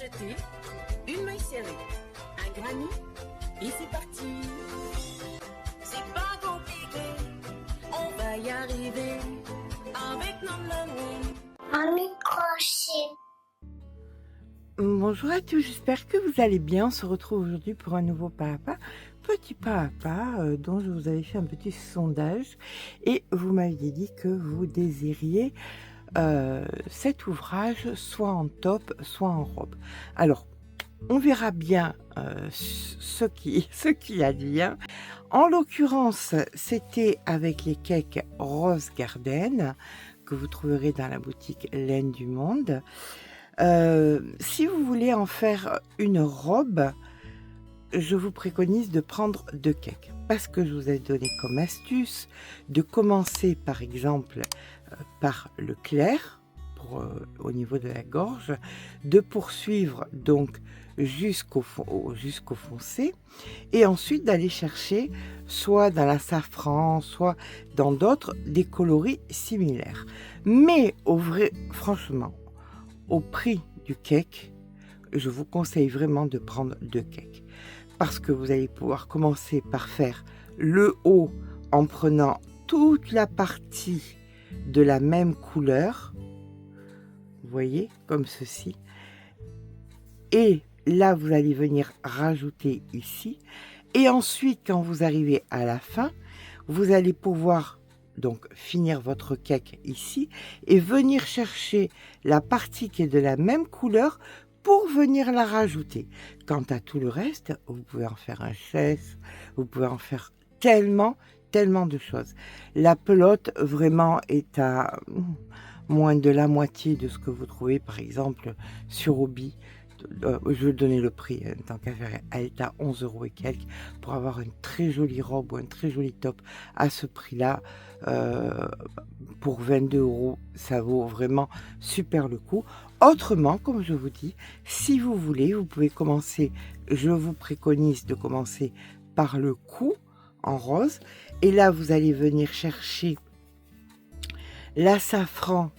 crocheter une maille serrée, un granit et c'est parti. C'est pas compliqué, on va y arriver avec nos mains. Un microchet. Bonjour à tous, j'espère que vous allez bien. On se retrouve aujourd'hui pour un nouveau pas à pas, petit pas à pas, dont je vous avais fait un petit sondage et vous m'aviez dit que vous désiriez cet ouvrage soit en top, soit en robe. Alors, on verra bien ce qui advient. En l'occurrence, c'était avec les cakes Rose Garden que vous trouverez dans la boutique Laine du Monde. Si vous voulez en faire une robe, je vous préconise de prendre 2 cakes parce que je vous ai donné comme astuce de commencer par exemple par le clair pour, au niveau de la gorge, de poursuivre donc jusqu'au foncé et ensuite d'aller chercher soit dans la safran, soit dans d'autres des coloris similaires. Mais franchement, au prix du cake, je vous conseille vraiment de prendre 2 cakes parce que vous allez pouvoir commencer par faire le haut en prenant toute la partie de la même couleur, vous voyez, comme ceci, et là vous allez venir rajouter ici, et ensuite quand vous arrivez à la fin, vous allez pouvoir donc finir votre cake ici et venir chercher la partie qui est de la même couleur pour venir la rajouter. Quant à tout le reste, vous pouvez en faire un chaise, vous pouvez en faire tellement de choses. La pelote vraiment est à moins de la moitié de ce que vous trouvez par exemple sur Hobby. Je vais donner le prix, tant qu'à faire, elle est à 11 € et quelques pour avoir une très jolie robe ou un très joli top à ce prix-là. Pour 22 €, ça vaut vraiment super le coup. Autrement, comme je vous dis, si vous voulez, vous pouvez commencer, je vous préconise de commencer par le cou en rose, et là vous allez venir chercher la safran,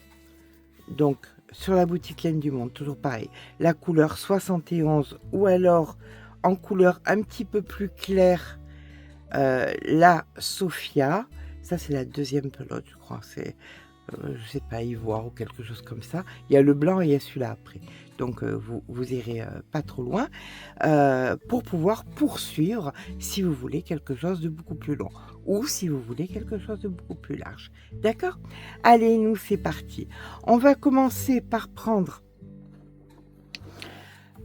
donc sur la boutique Laine du Monde, toujours pareil, la couleur 71 ou alors en couleur un petit peu plus claire, la Sophia, ça c'est la deuxième pelote je crois, c'est je sais pas, ivoire ou quelque chose comme ça. Il y a le blanc et il y a celui-là après, donc vous irez pas trop loin pour pouvoir poursuivre si vous voulez quelque chose de beaucoup plus long ou si vous voulez quelque chose de beaucoup plus large, d'accord? Allez, nous c'est parti. On va commencer par prendre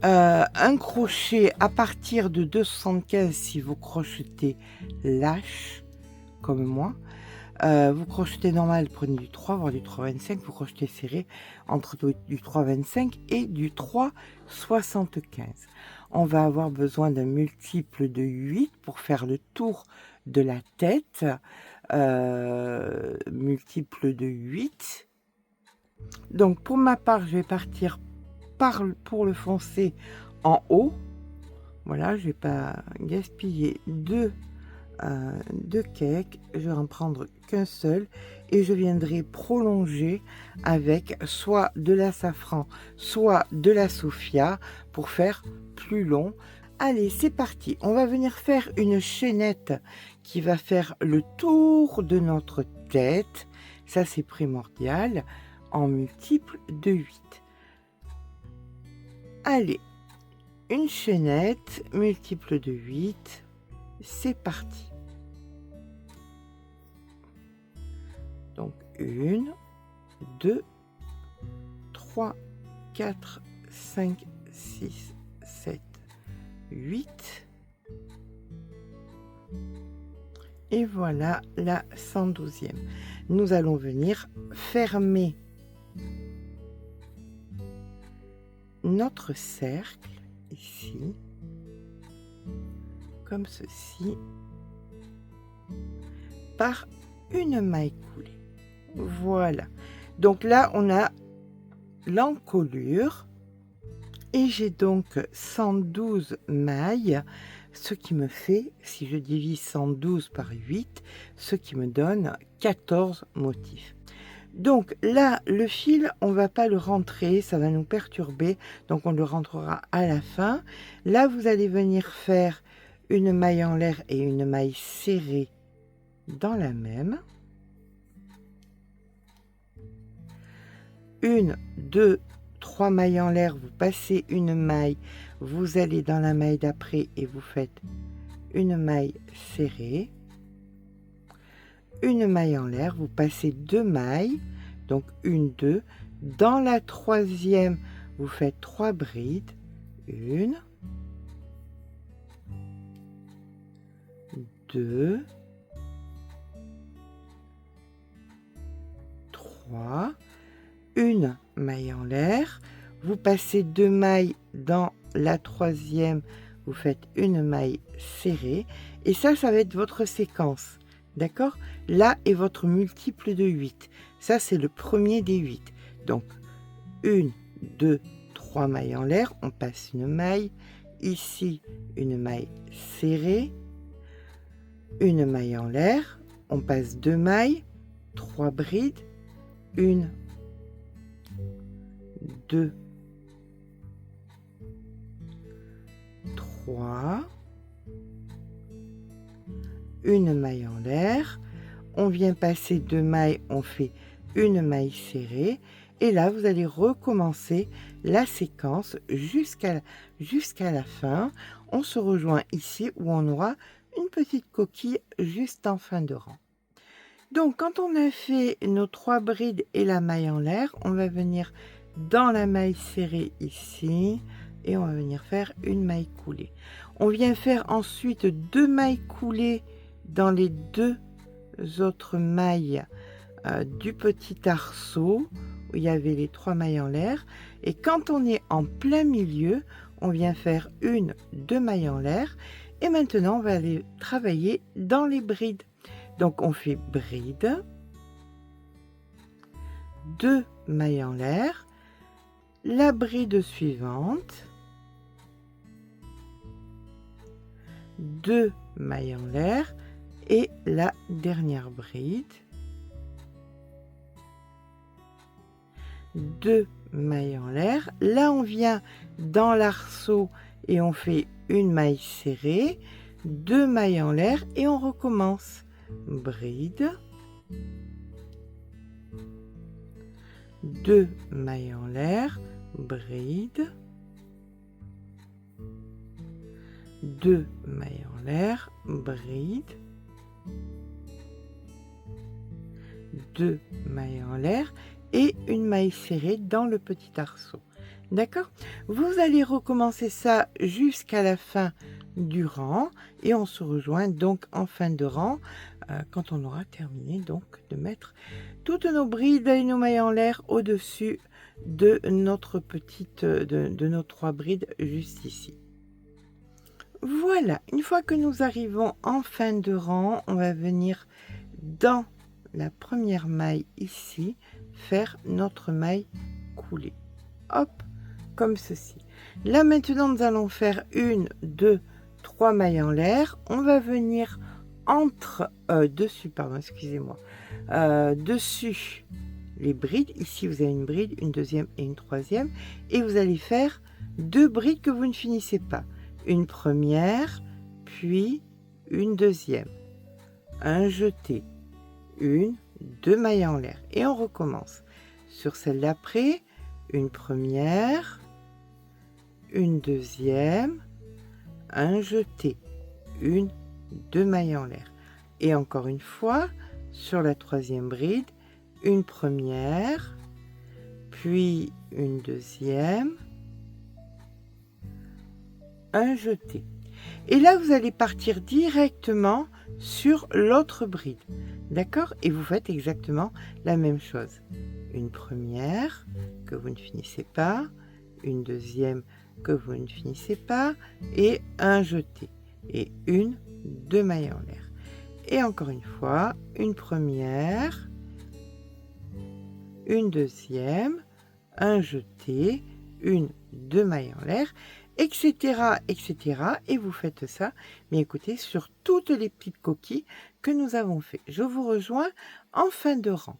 un crochet à partir de 2,75 si vous crochetez lâche comme moi. Vous crochetez normal, prenez du 3, voire du 3,25, vous crochetez serré entre du 3,25 et du 3,75. On va avoir besoin d'un multiple de 8 pour faire le tour de la tête, multiple de 8. Donc pour ma part, je vais partir pour le foncer en haut. Voilà, je vais pas gaspiller deux cakes, je vais en prendre qu'un seul et je viendrai prolonger avec soit de la safran, soit de la Sophia pour faire plus long. Allez, c'est parti, on va venir faire une chaînette qui va faire le tour de notre tête, ça c'est primordial, en multiple de 8. Allez, une chaînette multiple de 8, c'est parti. Donc 1, 2, 3, 4, 5, 6, 7, 8. Et voilà la 112e. Nous allons venir fermer notre cercle ici, comme ceci, par une maille coulée. Voilà, donc là on a l'encolure et j'ai donc 112 mailles, ce qui me fait, si je divise 112 par 8, ce qui me donne 14 motifs. Donc là, le fil, on va pas le rentrer, ça va nous perturber, donc on le rentrera à la fin. Là, vous allez venir faire une maille en l'air et une maille serrée dans la même. 1, 2, 3 mailles en l'air, vous passez une maille, vous allez dans la maille d'après et vous faites une maille serrée. Une maille en l'air, vous passez 2 mailles, donc 1, 2. Dans la troisième, vous faites 3 brides. 1, 2, 3. Une maille en l'air, vous passez 2 mailles dans la troisième, vous faites une maille serrée, et ça va être votre séquence. D'accord? Là est votre multiple de 8. Ça, c'est le premier des 8. Donc, 1, 2, 3 mailles en l'air. On passe une maille. Ici, une maille serrée. Une maille en l'air. On passe 2 mailles. 3 brides. 1, 2, 3. Une maille en l'air, on vient passer 2 mailles, on fait une maille serrée, et là vous allez recommencer la séquence jusqu'à la fin. On se rejoint ici où on aura une petite coquille juste en fin de rang. Donc quand on a fait nos 3 brides et la maille en l'air, on va venir dans la maille serrée ici, et on va venir faire une maille coulée. On vient faire ensuite 2 mailles coulées dans les 2 autres mailles du petit arceau où il y avait les 3 mailles en l'air, et quand on est en plein milieu, on vient faire 1, 2 mailles en l'air, et maintenant on va aller travailler dans les brides. Donc on fait bride, 2 mailles en l'air, la bride suivante, 2 mailles en l'air, et la dernière bride, 2 mailles en l'air. Là on vient dans l'arceau et on fait une maille serrée, 2 mailles en l'air, et on recommence. Bride, 2 mailles en l'air, bride, 2 mailles en l'air, bride, 2 mailles en l'air et une maille serrée dans le petit arceau. D'accord? Vous allez recommencer ça jusqu'à la fin du rang, et on se rejoint donc en fin de rang quand on aura terminé donc de mettre toutes nos brides et nos mailles en l'air au-dessus de notre petite de nos 3 brides juste ici. Voilà, une fois que nous arrivons en fin de rang, on va venir dans la première maille ici, faire notre maille coulée. Hop, comme ceci. Là maintenant, nous allons faire 1, 2, 3 mailles en l'air. On va venir dessus, pardon, excusez-moi, dessus les brides. Ici, vous avez une bride, une deuxième et une troisième. Et vous allez faire 2 brides que vous ne finissez pas. Une première, puis une deuxième. Un jeté, 1, 2 mailles en l'air. Et on recommence. Sur celle d'après, une première, une deuxième, un jeté, 1, 2 mailles en l'air. Et encore une fois, sur la troisième bride, une première, puis une deuxième, un jeté. Et là, vous allez partir directement sur l'autre bride. D'accord? Et vous faites exactement la même chose. Une première que vous ne finissez pas, une deuxième que vous ne finissez pas, et un jeté. Et 1, 2 mailles en l'air. Et encore une fois, une première, une deuxième, un jeté, 1, 2 mailles en l'air, etc., etc. Et vous faites ça, mais écoutez, sur toutes les petites coquilles que nous avons fait. Je vous rejoins en fin de rang.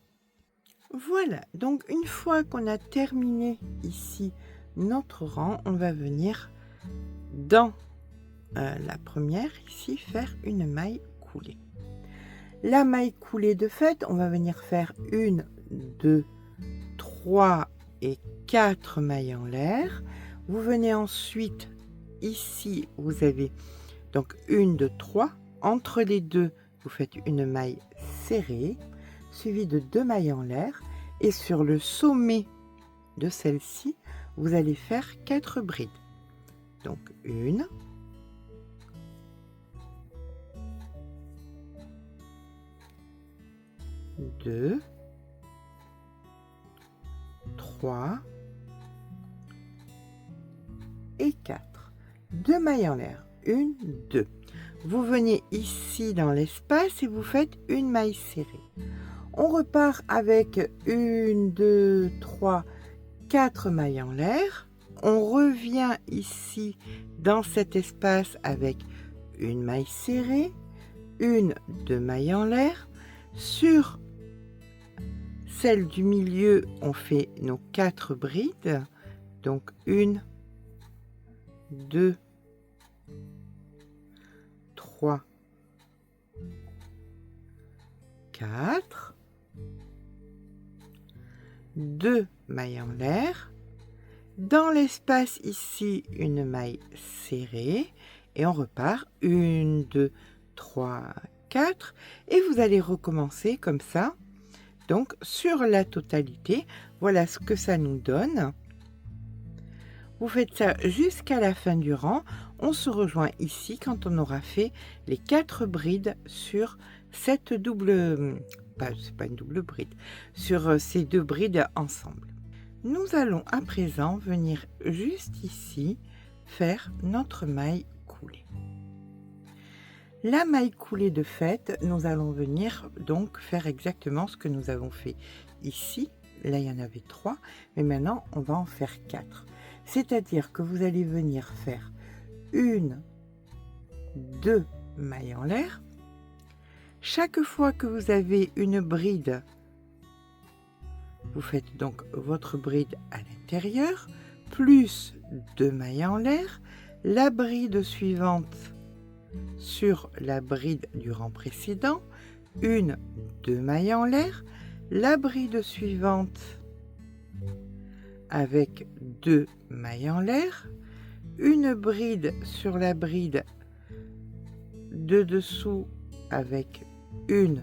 Voilà, donc une fois qu'on a terminé ici notre rang, on va venir dans la première ici faire une maille coulée. La maille coulée de fait, on va venir faire 1, 2, 3 et 4 mailles en l'air. Vous venez ensuite ici, vous avez donc 1, 2, 3. Entre les deux, vous faites une maille serrée, suivie de 2 mailles en l'air. Et sur le sommet de celle-ci, vous allez faire 4 brides. Donc 1, 2, 3 et 4. 2 mailles en l'air. 1, 2. Vous venez ici dans l'espace et vous faites une maille serrée. On repart avec 1, 2, 3, 4 mailles en l'air. On revient ici dans cet espace avec une maille serrée, 1, 2 mailles en l'air. Sur celle du milieu, on fait nos 4 brides. Donc 1, 2, 3, 4. 2 mailles en l'air. Dans l'espace ici, une maille serrée. Et on repart. 1, 2, 3, 4. Et vous allez recommencer comme ça. Donc, sur la totalité, voilà ce que ça nous donne. Vous faites ça jusqu'à la fin du rang. On se rejoint ici quand on aura fait les 4 brides sur cette double... c'est pas une double bride, sur ces 2 brides ensemble. Nous allons à présent venir juste ici faire notre maille coulée. La maille coulée de fait, nous allons venir donc faire exactement ce que nous avons fait ici. Là, il y en avait 3, mais maintenant, on va en faire 4. C'est-à-dire que vous allez venir faire 1, 2 mailles en l'air. Chaque fois que vous avez une bride, vous faites donc votre bride à l'intérieur, plus 2 mailles en l'air, la bride suivante sur la bride du rang précédent, 1, 2 mailles en l'air, la bride suivante avec 2 mailles en l'air, une bride sur la bride de dessous avec 1,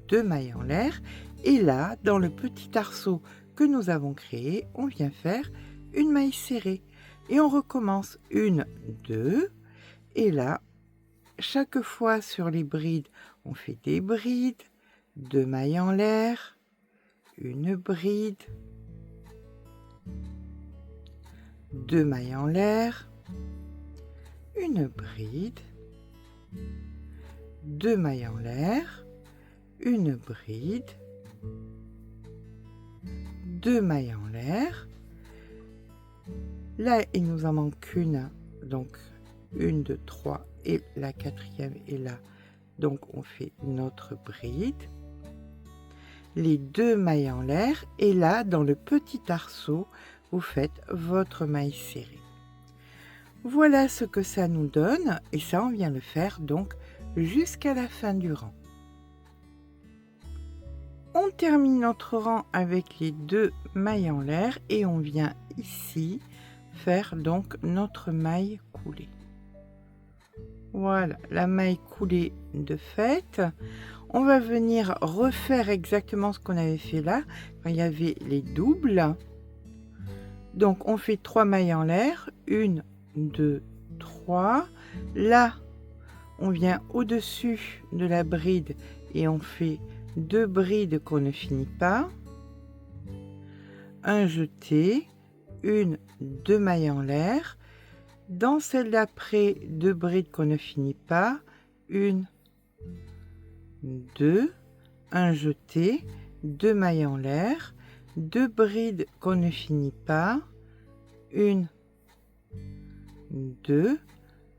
2 mailles en l'air, et là, dans le petit arceau que nous avons créé, on vient faire une maille serrée. Et on recommence 1, 2, et là, chaque fois sur les brides, on fait des brides, 2 mailles en l'air, une bride, 2 mailles en l'air, une bride, 2 mailles en l'air, une bride, 2 mailles en l'air. Là, il nous en manque une, donc 1, 2, 3 et la 4e est là. Donc on fait notre bride, les 2 mailles en l'air, et là, dans le petit arceau, vous faites votre maille serrée. Voilà ce que ça nous donne, et ça, on vient le faire donc jusqu'à la fin du rang. On termine notre rang avec les 2 mailles en l'air et on vient ici faire donc notre maille coulée. Voilà, la maille coulée de fait. On va venir refaire exactement ce qu'on avait fait là, quand il y avait les doubles. Donc on fait 3 mailles en l'air, 1, 2, 3. Là, on vient au-dessus de la bride et on fait 2 brides qu'on ne finit pas, un jeté, 1, 2 mailles en l'air, dans celle d'après 2 brides qu'on ne finit pas, 1, 2, un jeté, 2 mailles en l'air, 2 brides qu'on ne finit pas, 1, 2,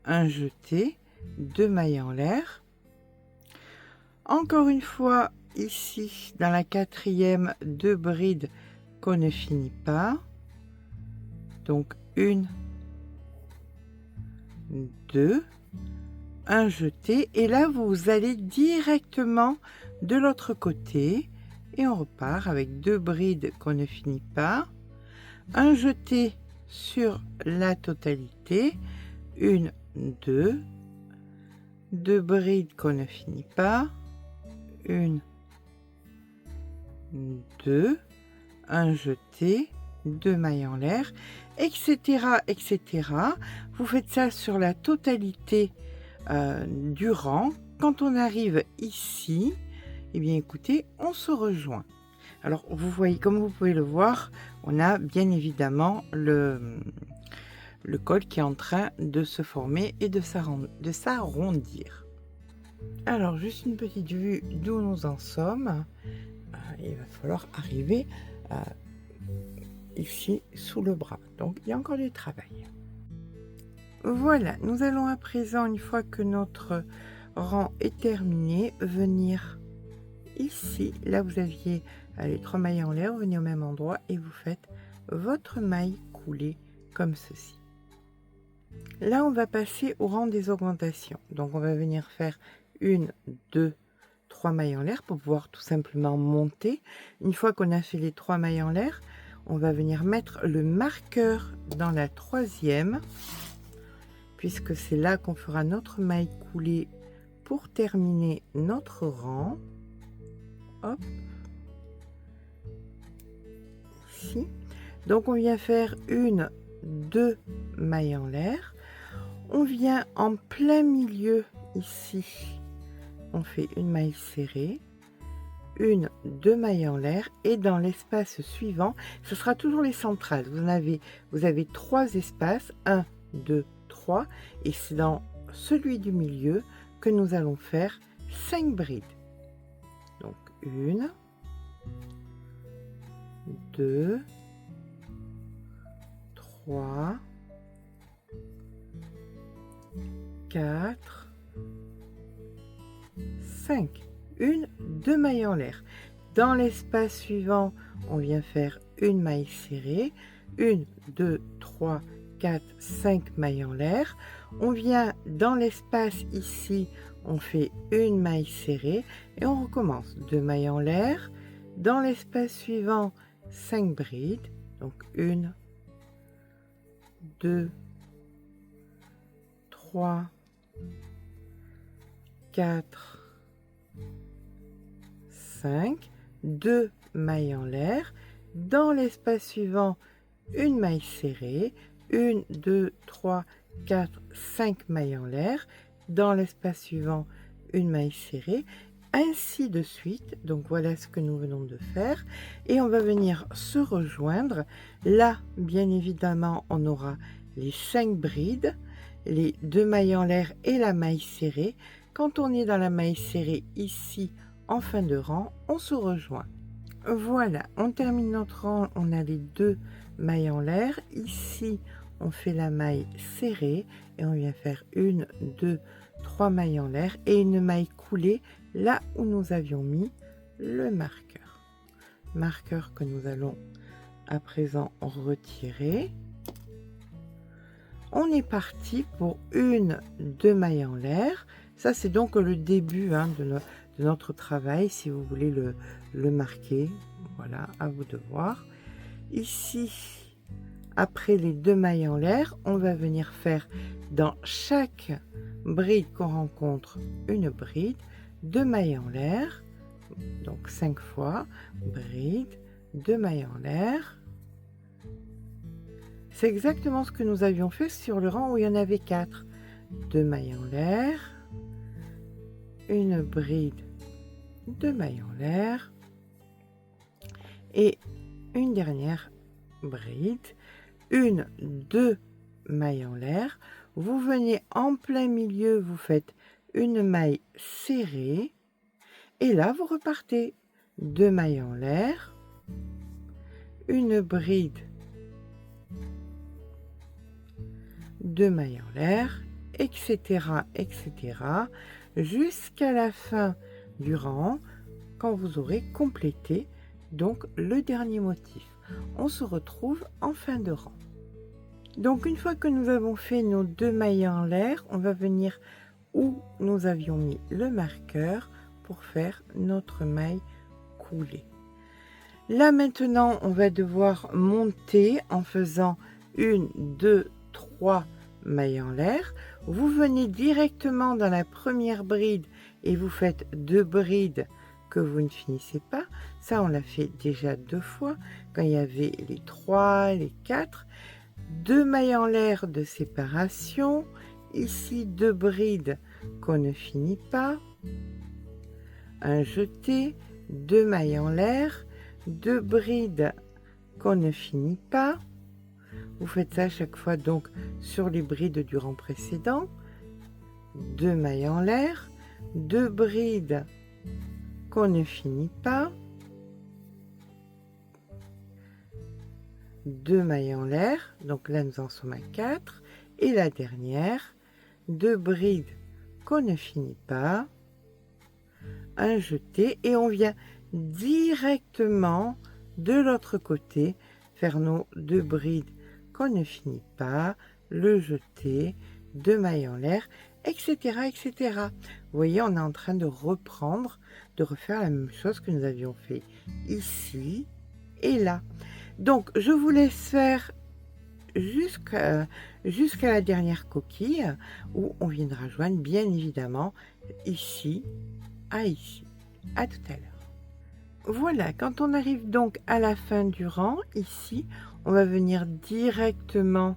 un jeté, 2 mailles en l'air. Encore une fois, ici dans la quatrième 2 brides qu'on ne finit pas. Donc 1, 2, un jeté. Et là, vous allez directement de l'autre côté. Et on repart avec 2 brides qu'on ne finit pas. Un jeté sur la totalité. 1, 2. 2 brides qu'on ne finit pas. 1, 2. Un jeté. 2 mailles en l'air, etc., etc. Vous faites ça sur la totalité du rang. Quand on arrive ici, eh bien écoutez, on se rejoint. Alors vous voyez, comme vous pouvez le voir, on a bien évidemment le col qui est en train de se former et de s'arrondir. Alors juste une petite vue d'où nous en sommes. Il va falloir arriver ici sous le bras, donc il y a encore du travail. Voilà, nous allons à présent, une fois que notre rang est terminé, venir ici, là vous aviez les 3 mailles en l'air, vous venez au même endroit et vous faites votre maille coulée comme ceci. Là on va passer au rang des augmentations, donc on va venir faire 1, 2, 3 mailles en l'air pour pouvoir tout simplement monter. Une fois qu'on a fait les 3 mailles en l'air, on va venir mettre le marqueur dans la 3e, puisque c'est là qu'on fera notre maille coulée pour terminer notre rang. Hop, ici. Donc on vient faire 1, 2 mailles en l'air. On vient en plein milieu ici. On fait une maille serrée. 1, 2 mailles en l'air, et dans l'espace suivant, ce sera toujours les centrales. Vous avez 3 espaces, 1, 2, 3, et c'est dans celui du milieu que nous allons faire 5 brides. Donc 1, 2, 3, 4, 5. 1, 2 mailles en l'air. Dans l'espace suivant, on vient faire une maille serrée. 1, 2, 3, 4, 5 mailles en l'air. On vient dans l'espace ici, on fait une maille serrée et on recommence. 2 mailles en l'air. Dans l'espace suivant, 5 brides. Donc 1, 2, 3, 4, 5, 2 mailles en l'air. Dans l'espace suivant, une maille serrée. 1, 2, 3, 4, 5 mailles en l'air. Dans l'espace suivant, une maille serrée. Ainsi de suite. Donc voilà ce que nous venons de faire. Et on va venir se rejoindre. Là, bien évidemment, on aura les 5 brides, les 2 mailles en l'air et la maille serrée. Quand on est dans la maille serrée ici, en fin de rang, on se rejoint. Voilà, on termine notre rang, on a les 2 mailles en l'air. Ici, on fait la maille serrée et on vient faire 1, 2, 3 mailles en l'air et une maille coulée là où nous avions mis le marqueur. Marqueur que nous allons à présent retirer. On est parti pour 1, 2 mailles en l'air. Ça, c'est donc le début de notre travail, si vous voulez le marquer. Voilà, à vous de voir. Ici, après les 2 mailles en l'air, on va venir faire dans chaque bride qu'on rencontre une bride, 2 mailles en l'air, donc 5 fois, bride, 2 mailles en l'air. C'est exactement ce que nous avions fait sur le rang où il y en avait 4. 2 mailles en l'air, une bride, 2 mailles en l'air et une dernière bride, 1, 2 mailles en l'air. Vous venez en plein milieu, vous faites une maille serrée et là vous repartez 2 mailles en l'air, une bride, 2 mailles en l'air, etc., etc., jusqu'à la fin du rang. quand vous aurez complété donc le dernier motif. On se retrouve en fin de rang. Donc une fois que nous avons fait nos 2 mailles en l'air, on va venir où nous avions mis le marqueur pour faire notre maille coulée. Là maintenant, on va devoir monter en faisant 1, 2, 3 mailles en l'air. Vous venez directement dans la première bride et vous faites 2 brides que vous ne finissez pas. Ça, on l'a fait déjà 2 fois, quand il y avait les 3, les 4. 2 mailles en l'air de séparation. Ici, 2 brides qu'on ne finit pas. Un jeté, 2 mailles en l'air, 2 brides qu'on ne finit pas. Vous faites ça à chaque fois donc sur les brides du rang précédent. 2 mailles en l'air, 2 brides qu'on ne finit pas. 2 mailles en l'air, donc là nous en sommes à 4. Et la dernière, 2 brides qu'on ne finit pas. Un jeté et on vient directement de l'autre côté faire nos 2 brides qu'on ne finit pas, le jeté, 2 mailles en l'air, etc., etc. Vous voyez, on est en train de reprendre, de refaire la même chose que nous avions fait ici et là. Donc, je vous laisse faire jusqu'à la dernière coquille où on viendra joindre, bien évidemment, ici à ici. À tout à l'heure. Voilà, quand on arrive donc à la fin du rang, ici, on va venir directement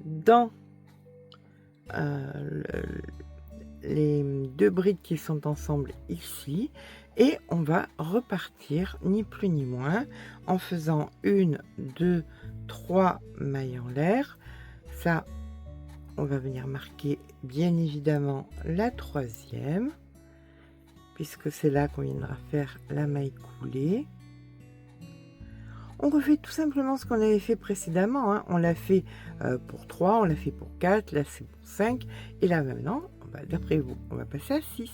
dans les 2 brides qui sont ensemble ici et on va repartir ni plus ni moins en faisant 1, 2, 3 mailles en l'air. Ça, on va venir marquer bien évidemment la 3e puisque c'est là qu'on viendra faire la maille coulée. On refait tout simplement ce qu'on avait fait précédemment, hein. On l'a fait pour 3, on l'a fait pour 4, là c'est pour 5, et là maintenant, d'après vous, on va passer à 6.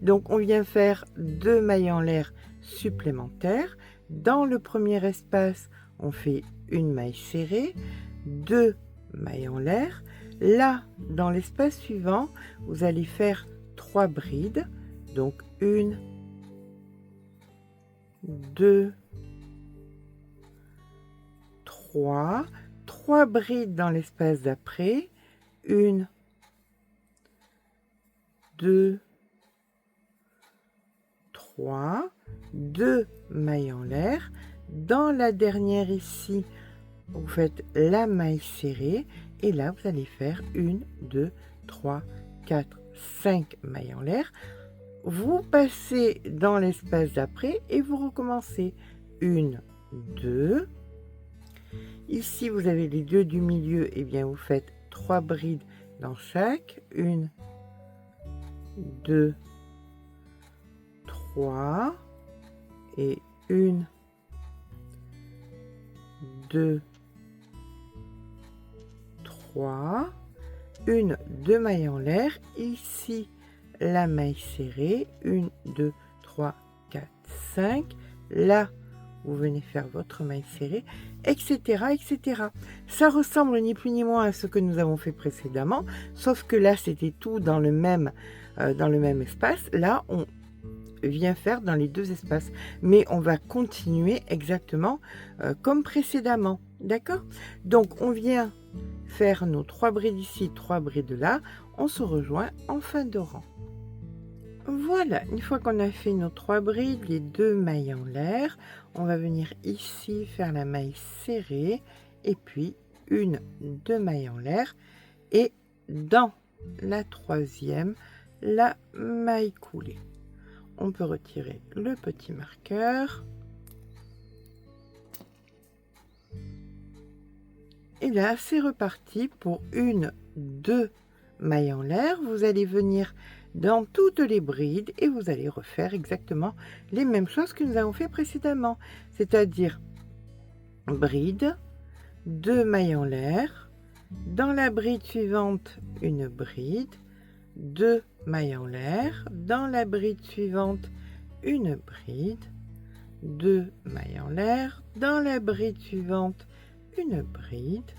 Donc on vient faire 2 mailles en l'air supplémentaires. Dans le premier espace, on fait une maille serrée, 2 mailles en l'air. Là, dans l'espace suivant, vous allez faire 3 brides, donc 1, 2, 3, 3 brides dans l'espace d'après, 1, 2, 3, 2 mailles en l'air. Dans la dernière ici, vous faites la maille serrée et là vous allez faire 1, 2, 3, 4, 5 mailles en l'air. Vous passez dans l'espace d'après et vous recommencez 1, 2. Ici, vous avez les 2 du milieu, et bien vous faites 3 brides dans chaque. 1, 2, 3. Et 1, 2, 3. 1, 2 mailles en l'air. Ici, la maille serrée. 1, 2, 3, 4, 5. Là, vous venez faire votre maille serrée, etc., etc. Ça ressemble ni plus ni moins à ce que nous avons fait précédemment, sauf que là, c'était tout dans le même espace. Là, on vient faire dans les 2 espaces, mais on va continuer exactement comme précédemment, d'accord? Donc, on vient faire nos 3 brides ici, 3 brides là, on se rejoint en fin de rang. Voilà, une fois qu'on a fait nos 3 brides, les 2 mailles en l'air, on va venir ici faire la maille serrée et puis 1, 2 mailles en l'air et dans la 3e, la maille coulée. On peut retirer le petit marqueur. Et là, c'est reparti pour 1, 2 mailles en l'air. Vous allez venir dans toutes les brides et vous allez refaire exactement les mêmes choses que nous avons fait précédemment, c'est-à-dire bride, 2 mailles en l'air, dans la bride suivante une bride, 2 mailles en l'air, dans la bride suivante une bride, 2 mailles en l'air, dans la bride suivante, une bride,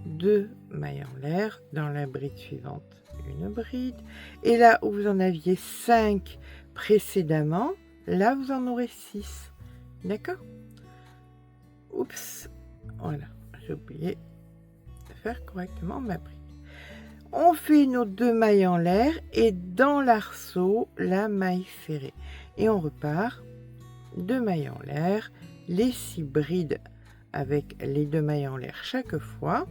2 mailles en l'air, dans la bride suivante, une bride, et là où vous en aviez 5 précédemment, là vous en aurez 6, d'accord? Oups, voilà, j'ai oublié de faire correctement ma bride. On fait nos 2 mailles en l'air et dans l'arceau, la maille serrée. Et on repart, 2 mailles en l'air, les 6 brides avec les 2 mailles en l'air chaque fois.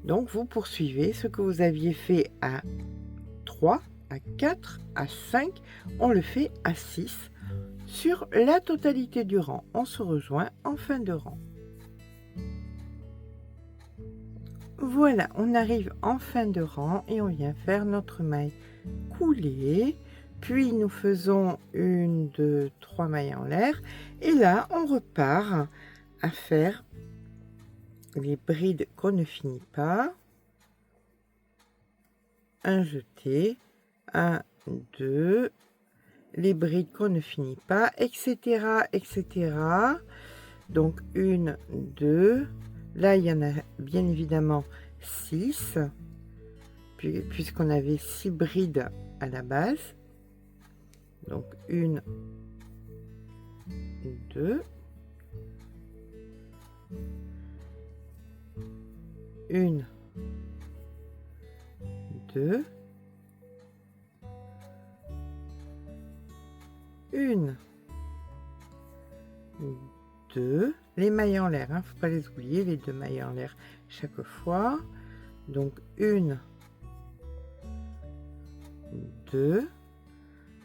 Donc vous poursuivez ce que vous aviez fait à 3, à 4, à 5, on le fait à 6 sur la totalité du rang. On se rejoint en fin de rang. Voilà, on arrive en fin de rang et on vient faire notre maille coulée. Puis nous faisons 1, 2, 3 mailles en l'air. Et là, on repart à faire les brides qu'on ne finit pas. Un jeté, 1, 2, les brides qu'on ne finit pas, etc., etc. Donc 1, 2, là il y en a bien évidemment 6, puisqu'on avait 6 brides à la base. Donc 1, 2, 1, 2, 1, 2, les mailles en l'air, hein, faut pas les oublier, les 2 mailles en l'air chaque fois. Donc 1, 2,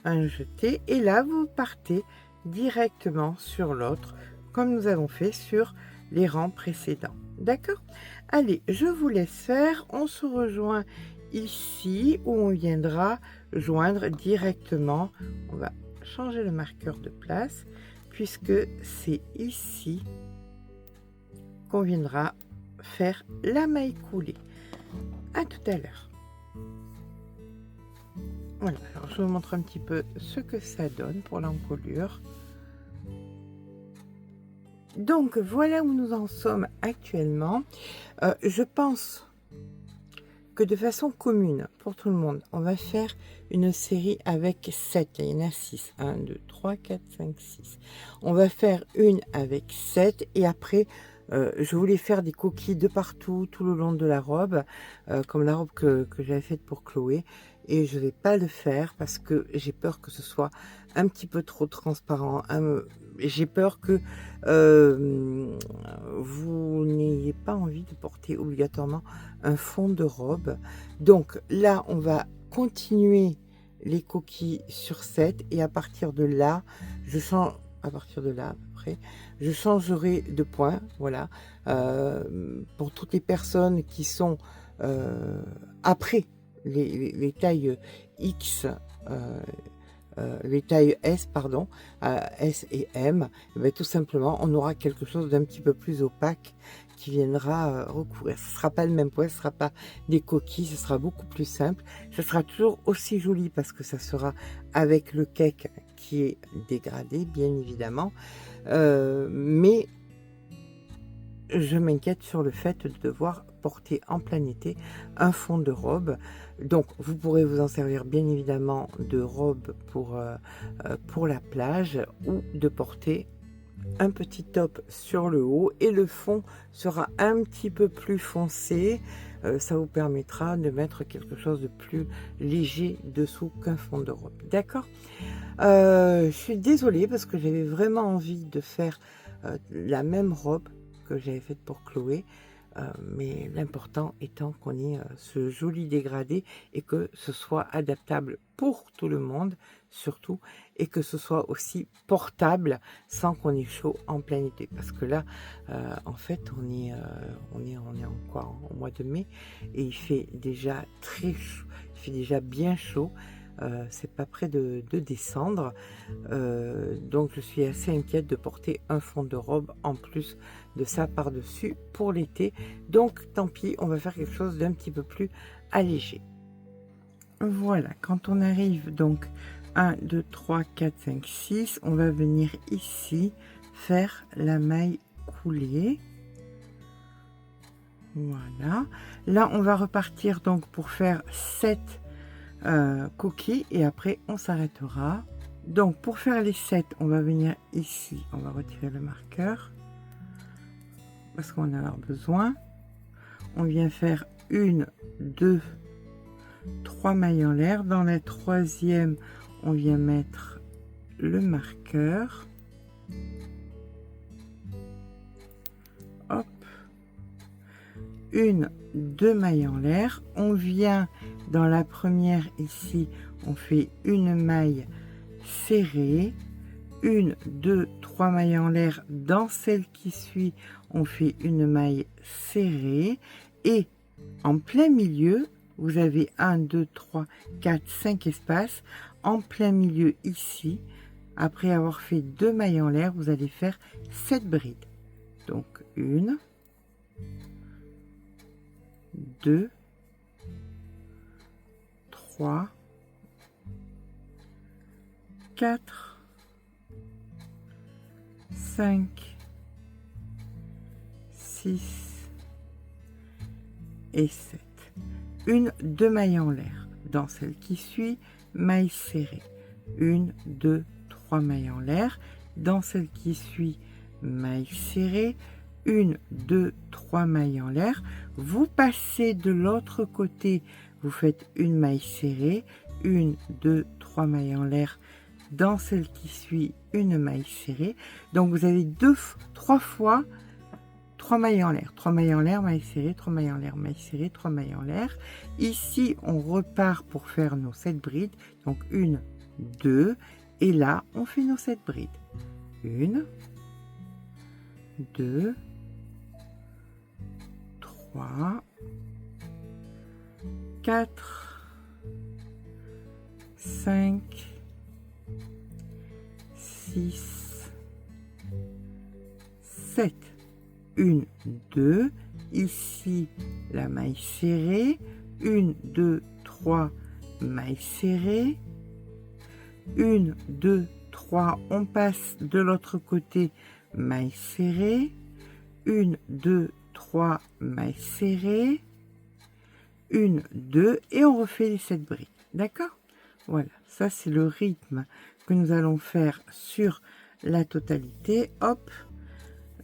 un jeté, et là vous partez directement sur l'autre, comme nous avons fait sur les rangs précédents. D'accord? Allez, je vous laisse faire, on se rejoint ici où on viendra joindre directement. On va changer le marqueur de place puisque c'est ici qu'on viendra faire la maille coulée. À tout à l'heure. Voilà, alors je vous montre un petit peu ce que ça donne pour l'encolure. Donc voilà où nous en sommes actuellement. Je pense que de façon commune pour tout le monde, on va faire une série avec 7. Il y en a 6. 1, 2, 3, 4, 5, 6. On va faire une avec 7 et après, je voulais faire des coquilles de partout, tout le long de la robe, comme la robe que j'avais faite pour Chloé. Et je ne vais pas le faire parce que j'ai peur que ce soit un petit peu trop transparent. J'ai peur que vous n'ayez pas envie de porter obligatoirement un fond de robe. Donc là, on va continuer les coquilles sur 7 et à partir de là, je change. À partir de là, après, je changerai de point. Voilà. Pour toutes les personnes qui sont après les tailles X, les tailles S, pardon, S et M, et bien, tout simplement, on aura quelque chose d'un petit peu plus opaque qui viendra recouvrir. Ce ne sera pas le même point, ce ne sera pas des coquilles, ce sera beaucoup plus simple. Ce sera toujours aussi joli parce que ça sera avec le cake qui est dégradé, bien évidemment. Mais je m'inquiète sur le fait de devoir porter en plein été un fond de robe. Donc vous pourrez vous en servir bien évidemment de robe pour la plage ou de porter un petit top sur le haut et le fond sera un petit peu plus foncé. Ça vous permettra de mettre quelque chose de plus léger dessous qu'un fond de robe. D'accord? Je suis désolée parce que j'avais vraiment envie de faire la même robe que j'avais faite pour Chloé. Mais l'important étant qu'on ait ce joli dégradé et que ce soit adaptable pour tout le monde surtout, et que ce soit aussi portable sans qu'on ait chaud en plein été, parce que là en fait on est en quoi, au mois de mai, et il fait déjà très chaud, il fait déjà bien chaud. C'est pas près de descendre, donc je suis assez inquiète de porter un fond de robe en plus de ça par-dessus pour l'été. Donc tant pis, on va faire quelque chose d'un petit peu plus allégé. Voilà, quand on arrive donc 1, 2, 3, 4, 5, 6. On va venir ici faire la maille coulée. Voilà. Là, on va repartir donc pour faire 7 coquilles et après on s'arrêtera. Donc pour faire les 7, on va venir ici, on va retirer le marqueur parce qu'on en a besoin. On vient faire 1, 2, 3 mailles en l'air. Dans la troisième, on vient mettre le marqueur. Hop. 1, 2 mailles en l'air. On vient dans la première ici, on fait une maille serrée. 1, 2, 3 mailles en l'air. Dans celle qui suit, on fait une maille serrée. Et en plein milieu, vous avez 1, 2, 3, 4, 5 espaces. En plein milieu ici, après avoir fait 2 mailles en l'air, vous allez faire 7 brides. Donc 1, 2, 3, 4, 5, 6 et 7. 1, 2 mailles en l'air. Dans celle qui suit, maille serrée. 1, 2, 3 mailles en l'air. Dans celle qui suit, maille serrée. 1, 2, 3 mailles en l'air. Vous passez de l'autre côté, vous faites une maille serrée. 1, 2, 3 mailles en l'air. Dans celle qui suit, une maille serrée. Donc vous avez 3 fois 3 mailles en l'air, 3 mailles en l'air, maille serrée, 3 mailles en l'air, maille serrée, 3 mailles en l'air. Ici, on repart pour faire nos 7 brides. Donc 1, 2, et là, on fait nos 7 brides. 1, 2, 3, 4, 5, 6, 7. 1, 2, ici la maille serrée, 1, 2, 3 mailles serrées, 1, 2, 3, on passe de l'autre côté, maille serrée, 1, 2, 3 mailles serrées, 1, 2, et on refait les 7 brides, d'accord? Voilà, ça c'est le rythme que nous allons faire sur la totalité. Hop,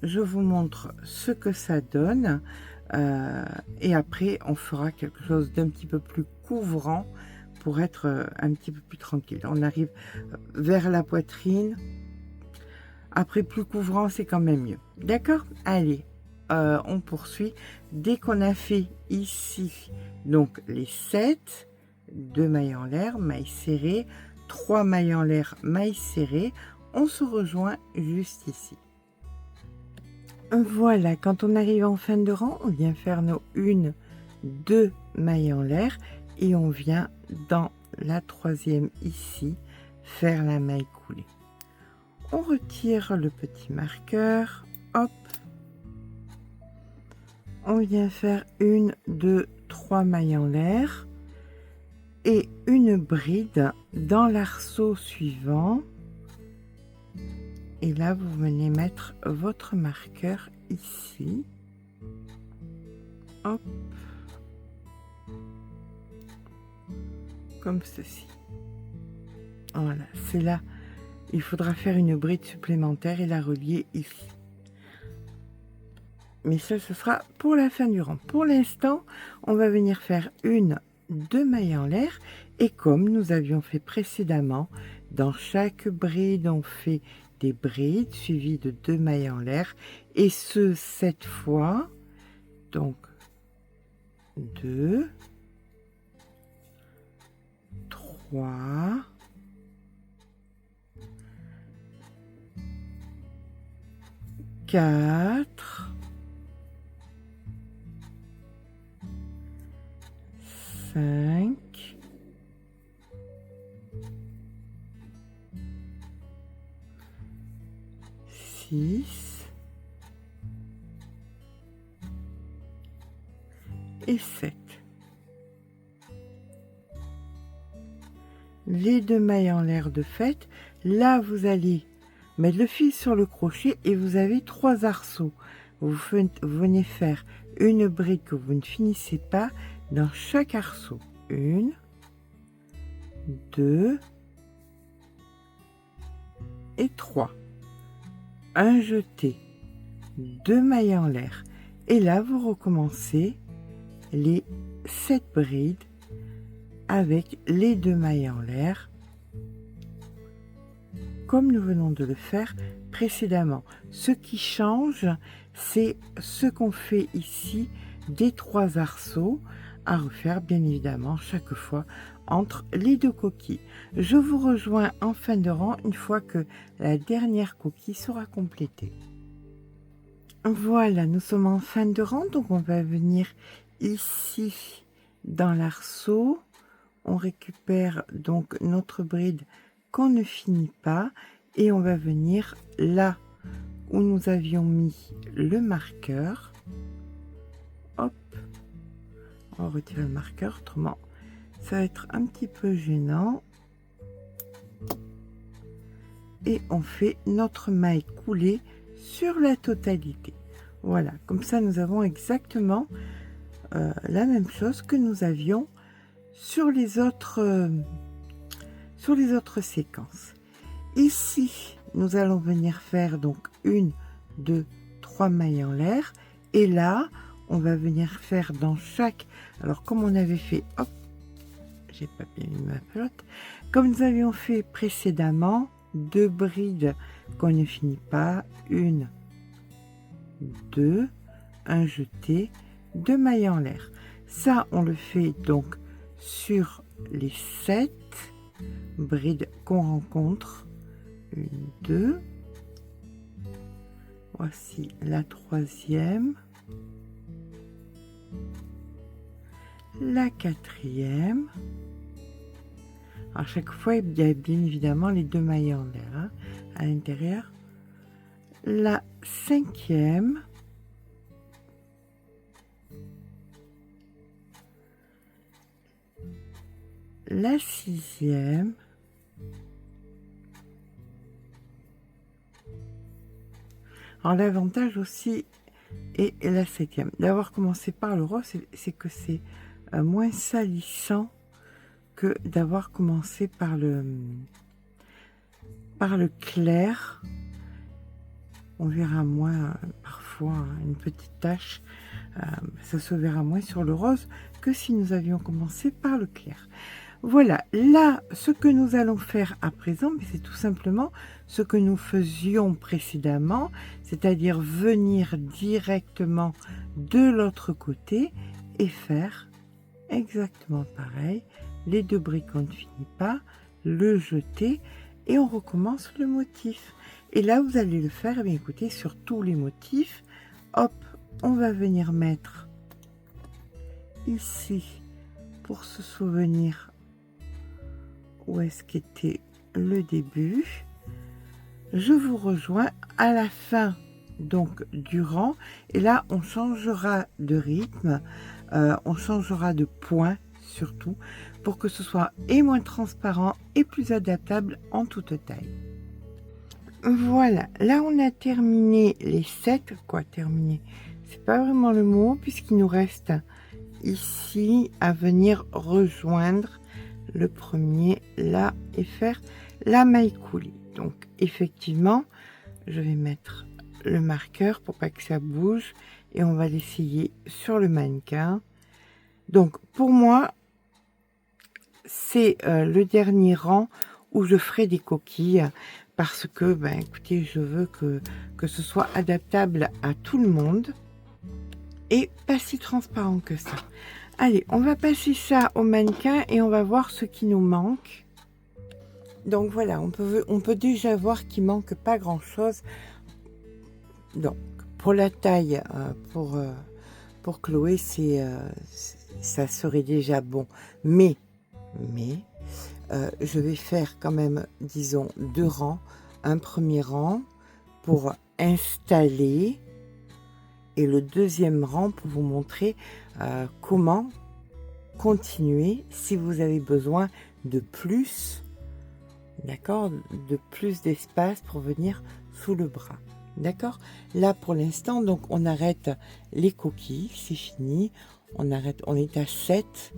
je vous montre ce que ça donne et après on fera quelque chose d'un petit peu plus couvrant pour être un petit peu plus tranquille. On arrive vers la poitrine, après plus couvrant c'est quand même mieux, d'accord? Allez, on poursuit. Dès qu'on a fait ici donc les 7, 2 mailles en l'air, maille serrée, 3 mailles en l'air, maille serrée, on se rejoint juste ici. Voilà, quand on arrive en fin de rang, on vient faire nos 1, 2 mailles en l'air et on vient dans la troisième ici faire la maille coulée. On retire le petit marqueur, hop, on vient faire 1, 2, 3 mailles en l'air et une bride dans l'arceau suivant. Et là, vous venez mettre votre marqueur ici. Hop. Comme ceci. Voilà, c'est là. Il faudra faire une bride supplémentaire et la relier ici. Mais ça, ce sera pour la fin du rang. Pour l'instant, on va venir faire 1, 2 mailles en l'air. Et comme nous avions fait précédemment, dans chaque bride, on fait des brides suivies de 2 mailles en l'air, et ce 7 fois. Donc 2, 3, 4, 5, 6 et 7. les 2 mailles en l'air de fait. Là, vous allez mettre le fil sur le crochet et vous avez 3 arceaux. Vous venez faire une bride que vous ne finissez pas dans chaque arceau. 1, 2 et 3. Un jeté, 2 mailles en l'air. Et là, vous recommencez les 7 brides avec les 2 mailles en l'air, comme nous venons de le faire précédemment. Ce qui change, c'est ce qu'on fait ici des 3 arceaux à refaire bien évidemment chaque fois entre les 2 coquilles. Je vous rejoins en fin de rang une fois que la dernière coquille sera complétée. Voilà, nous sommes en fin de rang, donc on va venir ici dans l'arceau. On récupère donc notre bride qu'on ne finit pas et on va venir là où nous avions mis le marqueur. Hop, on retire le marqueur, autrement ça va être un petit peu gênant. Et on fait notre maille coulée sur la totalité. Voilà, comme ça nous avons exactement la même chose que nous avions sur les autres séquences. Ici, nous allons venir faire donc 1, 2, 3 mailles en l'air. Et là, on va venir faire dans chaque... Alors, comme on avait fait... Hop, j'ai pas bien mis ma pelote. Comme nous avions fait précédemment, 2 brides qu'on ne finit pas. 1, 2, un jeté, 2 mailles en l'air. Ça, on le fait donc sur les 7 brides qu'on rencontre. 1, 2. Voici la 3e. La 4e. À chaque fois, il y a bien évidemment les 2 mailles en l'air hein, à l'intérieur. La 5e. La 6e. Alors l'avantage aussi et la 7e d'avoir commencé par le rose, c'est que c'est moins salissant que d'avoir commencé par le clair. On verra moins parfois une petite tache, ça se verra moins sur le rose que si nous avions commencé par le clair. Voilà, là, ce que nous allons faire à présent, c'est tout simplement ce que nous faisions précédemment, c'est-à-dire venir directement de l'autre côté et faire exactement pareil, les 2 briques qu'on ne finit pas, le jeter et on recommence le motif. Et là, vous allez le faire, eh bien, écoutez, sur tous les motifs. Hop, on va venir mettre ici, pour se souvenir où est-ce qu'était le début. Je vous rejoins à la fin donc du rang et là on changera de rythme, on changera de point surtout pour que ce soit et moins transparent et plus adaptable en toute taille. Voilà, là on a terminé les 7, quoi terminé, c'est pas vraiment le mot puisqu'il nous reste ici à venir rejoindre le premier là et faire la maille coulée. Donc effectivement je vais mettre le marqueur pour pas que ça bouge et on va l'essayer sur le mannequin. Donc pour moi c'est le dernier rang où je ferai des coquilles parce que ben écoutez, je veux que ce soit adaptable à tout le monde et pas si transparent que ça. Allez, on va passer ça au mannequin et on va voir ce qui nous manque. Donc voilà, on peut déjà voir qu'il manque pas grand chose. Donc pour la taille, pour Chloé, ça serait déjà bon. Mais je vais faire quand même, disons, 2 rangs. Un premier rang pour installer et le deuxième rang pour vous montrer comment continuer si vous avez besoin de plus, d'accord, de plus d'espace pour venir sous le bras. D'accord. Là pour l'instant, donc on arrête les coquilles, c'est fini. On arrête, on est à 7.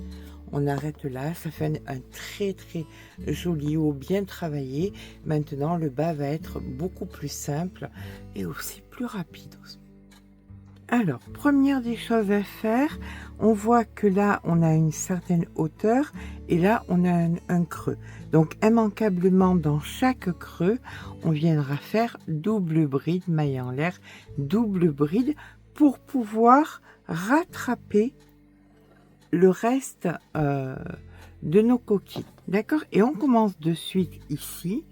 On arrête là, ça fait un très très joli haut bien travaillé. Maintenant le bas va être beaucoup plus simple et aussi plus rapide. Alors, première des choses à faire, on voit que là on a une certaine hauteur et là on a un creux. Donc immanquablement dans chaque creux, on viendra faire double bride, maille en l'air, double bride pour pouvoir rattraper le reste de nos coquilles. D'accord. Et on commence de suite ici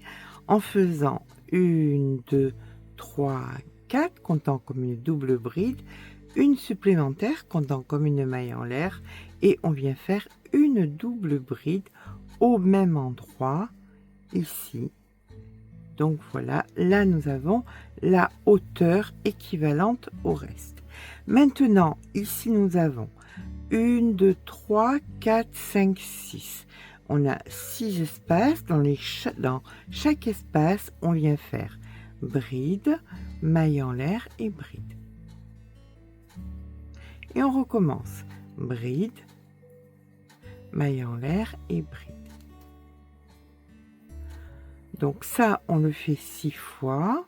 en faisant 1, 2, 3, 4, comptant comme une double bride, une supplémentaire comptant comme une maille en l'air et on vient faire une double bride au même endroit ici. Donc voilà, là nous avons la hauteur équivalente au reste. Maintenant ici nous avons 1, 2, 3, 4, 5, 6. On a 6 espaces. Dans chaque espace, on vient faire bride, maille en l'air et bride. Et on recommence. Bride, maille en l'air et bride. Donc ça, on le fait 6 fois.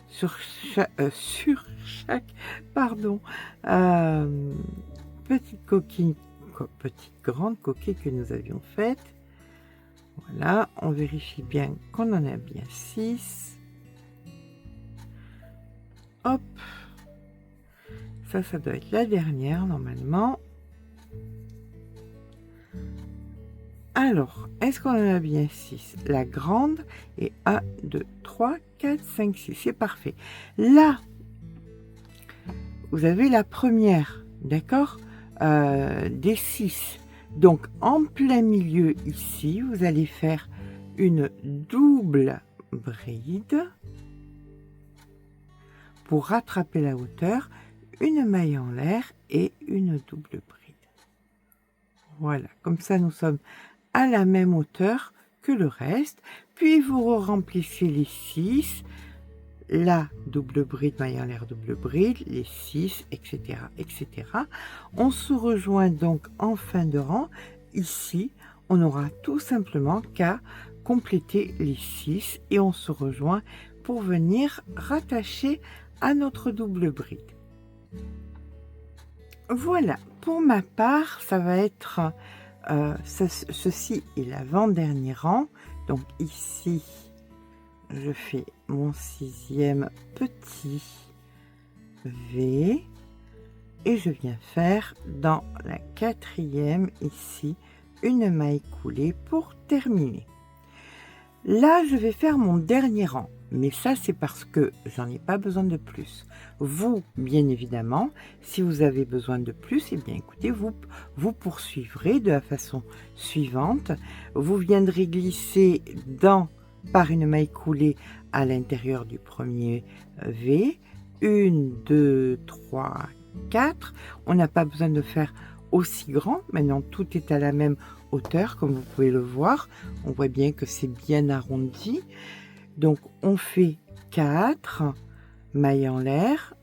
Sur chaque petite coquille, petite grande coquille que nous avions faite. Voilà, on vérifie bien qu'on en a bien 6. Hop, ça doit être la dernière normalement. Alors, est-ce qu'on en a bien 6? La grande et 1, 2, 3, 4, 5, 6. C'est parfait. Là, vous avez la première, d'accord, des 6. Donc, en plein milieu ici, vous allez faire une double bride pour rattraper la hauteur, une maille en l'air et une double bride. Voilà, comme ça, nous sommes à la même hauteur que le reste, puis vous remplissez les 6, la double bride, maille en l'air, double bride, les 6, etc., etc. On se rejoint donc en fin de rang. Ici, on aura tout simplement qu'à compléter les 6 et on se rejoint pour venir rattacher à notre double bride. Voilà, pour ma part, ça va être... ceci est l'avant-dernier rang. Donc ici, je fais mon 6e petit V et je viens faire dans la 4e ici une maille coulée pour terminer. Là, je vais faire mon dernier rang. Mais ça, c'est parce que j'en ai pas besoin de plus. Vous, bien évidemment, si vous avez besoin de plus, eh bien, écoutez, vous poursuivrez de la façon suivante. Vous viendrez glisser par une maille coulée à l'intérieur du premier V. 1, 2, 3, 4. On n'a pas besoin de faire aussi grand. Maintenant, tout est à la même hauteur, comme vous pouvez le voir. On voit bien que c'est bien arrondi. Donc, on fait 4 mailles en l'air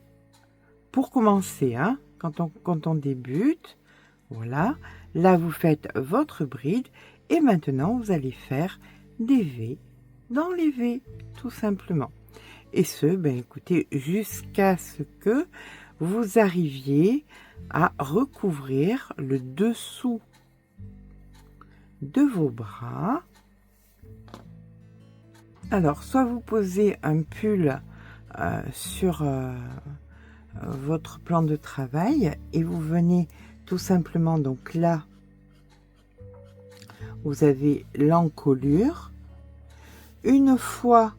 pour commencer, hein, quand on débute. Voilà. Là, vous faites votre bride et maintenant, vous allez faire des V dans les V, tout simplement. Et ce, ben, écoutez, jusqu'à ce que vous arriviez à recouvrir le dessous de vos bras. Alors, soit vous posez un pull sur votre plan de travail et vous venez tout simplement, donc là, vous avez l'encolure. Une fois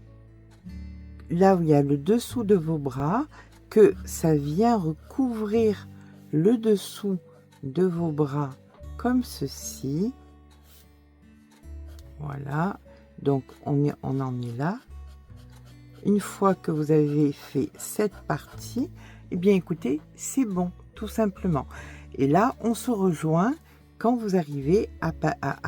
là où il y a le dessous de vos bras, que ça vient recouvrir le dessous de vos bras comme ceci. Voilà. Donc, on en est là. Une fois que vous avez fait cette partie, eh bien, écoutez, c'est bon, tout simplement. Et là, on se rejoint quand vous arrivez à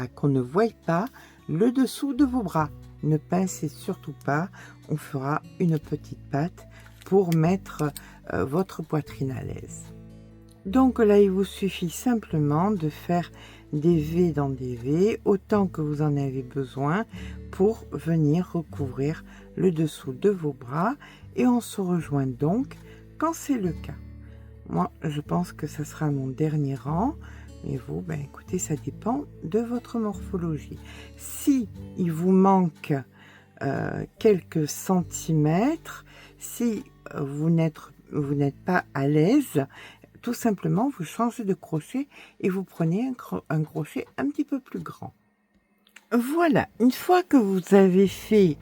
qu'on ne voie pas le dessous de vos bras. Ne pincez surtout pas, on fera une petite patte pour mettre votre poitrine à l'aise. Donc là, il vous suffit simplement de faire des V dans des V, autant que vous en avez besoin pour venir recouvrir le dessous de vos bras. Et on se rejoint donc quand c'est le cas. Moi, je pense que ça sera mon dernier rang. Mais vous, ben, écoutez, ça dépend de votre morphologie. Si il vous manque quelques centimètres, si vous n'êtes pas à l'aise, tout simplement, vous changez de crochet et vous prenez un crochet un petit peu plus grand. Voilà, une fois que vous avez fait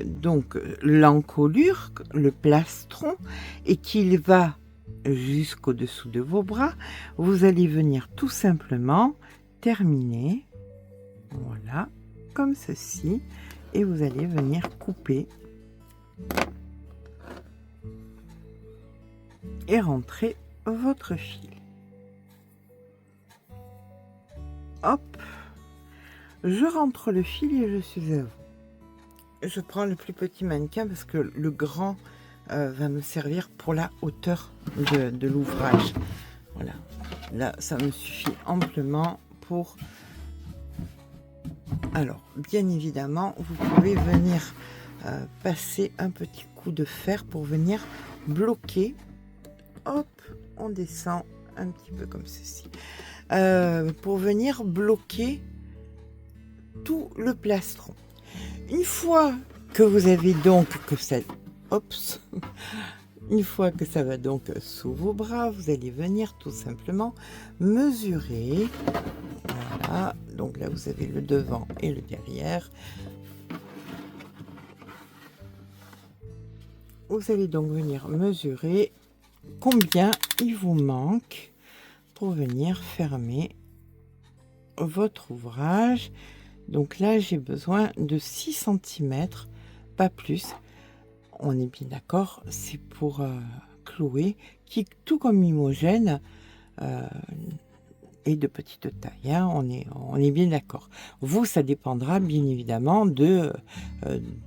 donc l'encolure, le plastron, et qu'il va jusqu'au-dessous de vos bras, vous allez venir tout simplement terminer, voilà, comme ceci, et vous allez venir couper et rentrer votre fil. Hop, je rentre le fil et je suis à vous. Je prends le plus petit mannequin parce que le grand va me servir pour la hauteur de l'ouvrage. Voilà, là ça me suffit amplement pour... Alors, bien évidemment, vous pouvez venir passer un petit coup de fer pour venir bloquer. Hop, on descend un petit peu comme ceci. Pour venir bloquer tout le plastron. Une fois que vous avez donc que ça... Oups. Une fois que ça va donc sous vos bras, vous allez venir tout simplement mesurer. Voilà, donc là vous avez le devant et le derrière. Vous allez donc venir mesurer combien il vous manque pour venir fermer votre ouvrage. Donc là j'ai besoin de 6 cm, pas plus. On est bien d'accord, c'est pour clouer, qui tout comme Imogène est de petite taille, hein, on est bien d'accord. Vous, ça dépendra bien évidemment de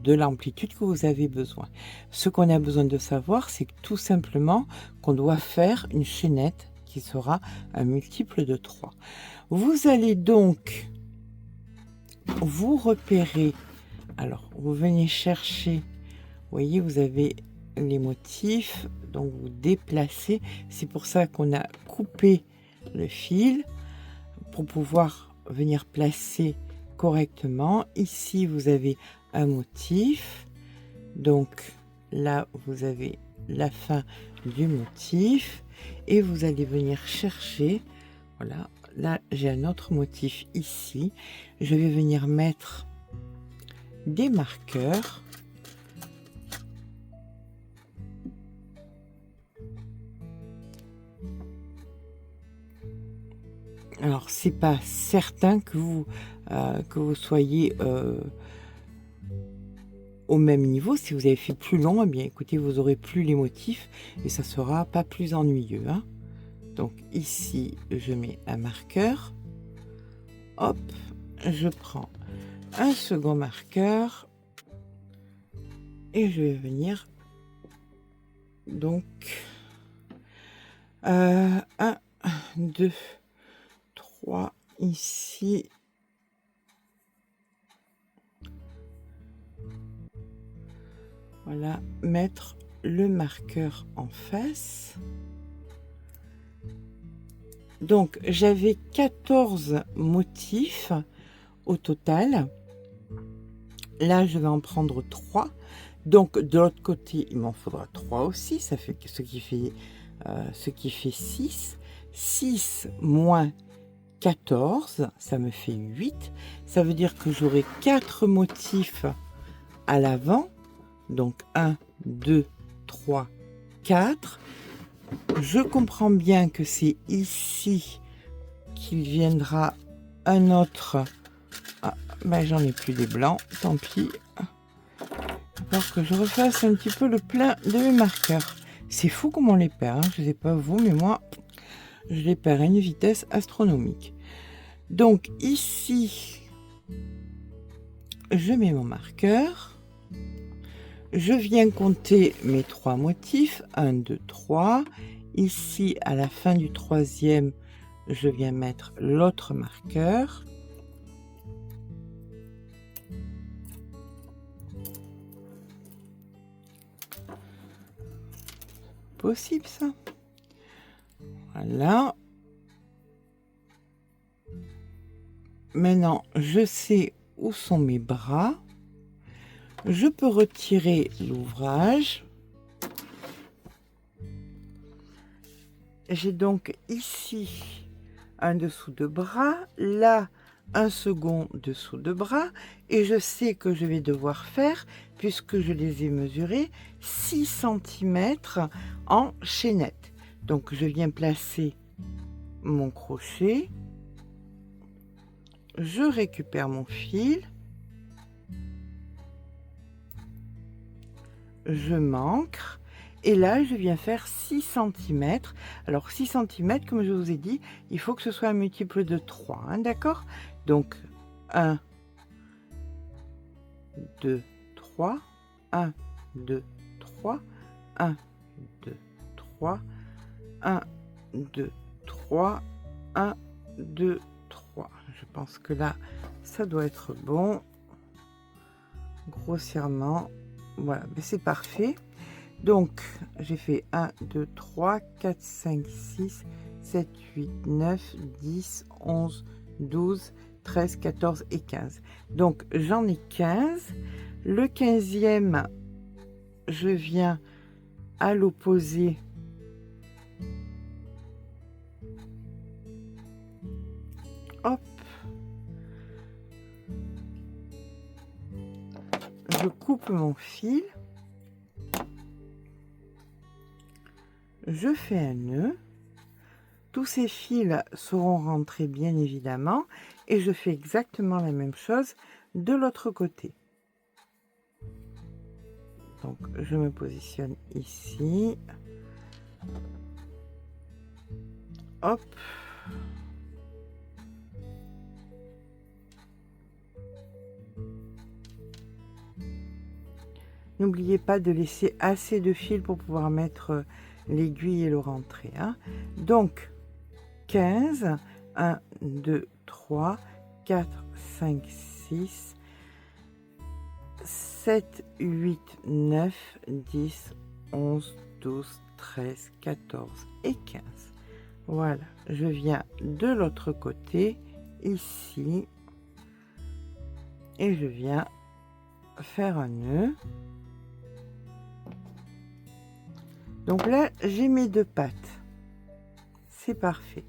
l'amplitude que vous avez besoin. Ce qu'on a besoin de savoir, c'est tout simplement qu'on doit faire une chaînette qui sera un multiple de 3. Vous allez donc vous repérer, alors vous venez chercher, vous voyez, vous avez les motifs, donc vous déplacez. C'est pour ça qu'on a coupé le fil pour pouvoir venir placer correctement. Ici, vous avez un motif. Donc là, vous avez la fin du motif et vous allez venir chercher. Voilà, là, j'ai un autre motif ici. Je vais venir mettre des marqueurs. Alors, c'est pas certain que vous soyez au même niveau. Si vous avez fait plus long, eh bien, écoutez, vous aurez plus les motifs et ça sera pas plus ennuyeux, hein. Donc ici, je mets un marqueur. Hop, je prends un second marqueur et je vais venir donc 1, 2, 3 ici. Voilà, mettre le marqueur en face. Donc j'avais 14 motifs au total. Là je vais en prendre 3. Donc de l'autre côté il m'en faudra 3 aussi. Ça fait ce qui fait 6. 6 moins 14, ça me fait 8. Ça veut dire que j'aurai 4 motifs à l'avant. Donc 1, 2, 3, 4. Je comprends bien que c'est ici qu'il viendra un autre. Ah, ben j'en ai plus des blancs, tant pis. Alors que je refasse un petit peu le plein de mes marqueurs. C'est fou comment on les perd, hein. Je sais pas vous, mais moi, je les perds à une vitesse astronomique. Donc ici, je mets mon marqueur. Je viens compter mes 3 motifs. 1, 2, 3. Ici, à la fin du 3e, je viens mettre l'autre marqueur. Possible ça. Voilà. Maintenant, je sais où sont mes bras. Je peux retirer l'ouvrage. J'ai donc ici un dessous de bras, là un second dessous de bras, et je sais que je vais devoir faire, puisque je les ai mesurés, 6 cm en chaînette. Donc je viens placer mon crochet, je récupère mon fil, je m'ancre, et là je viens faire 6 cm. Alors 6 cm, comme je vous ai dit, il faut que ce soit un multiple de 3, hein, d'accord? Donc 1, 2, 3, 1, 2, 3, 1, 2, 3, 1, 2, 3, 1, 2, 3. Je pense que là, ça doit être bon. Grossièrement, voilà, mais c'est parfait. Donc, j'ai fait 1, 2, 3, 4, 5, 6, 7, 8, 9, 10, 11, 12, 13, 14 et 15. Donc, j'en ai 15. Le 15e, je viens à l'opposé. Hop. Je coupe mon fil. Je fais un nœud. Tous ces fils seront rentrés bien évidemment et je fais exactement la même chose de l'autre côté. Donc je me positionne ici. Hop. N'oubliez pas de laisser assez de fil pour pouvoir mettre l'aiguille et le rentrer, hein. Donc 15, 1, 2, 3, 4, 5, 6, 7, 8, 9, 10, 11, 12, 13, 14 et 15. Voilà, je viens de l'autre côté, ici, et je viens faire un nœud. Donc là, j'ai mes 2 pattes. C'est parfait.